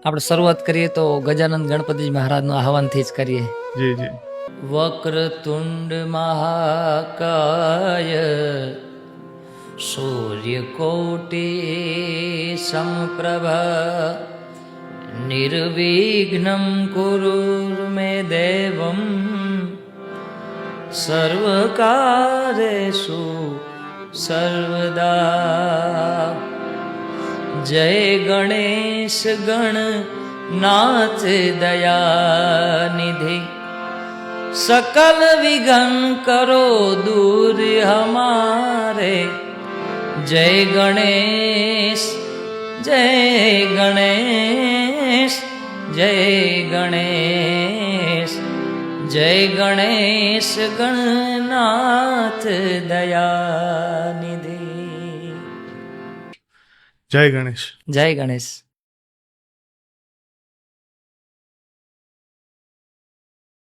આપણે શરૂઆત કરીએ તો ગજાનંદ ગણપતિ મહારાજનું આહવાનથી જ કરીએ. જી જી. વક્રતુંડ મહાકાય સૂર્યકોટી સમપ્રભા નિર્વિઘ્નમ કુરુ મે દેવમ સર્વકાર્યેષુ સર્વદા. જય ગણેશ ગણનાથ દયાનિધિ सकल विघ्न करो दूर हमारे. जय गणेश जय गणेश जय गणेश जय गणेश गणनाथ दयानिधि. જય ગણેશ. जय गणेश.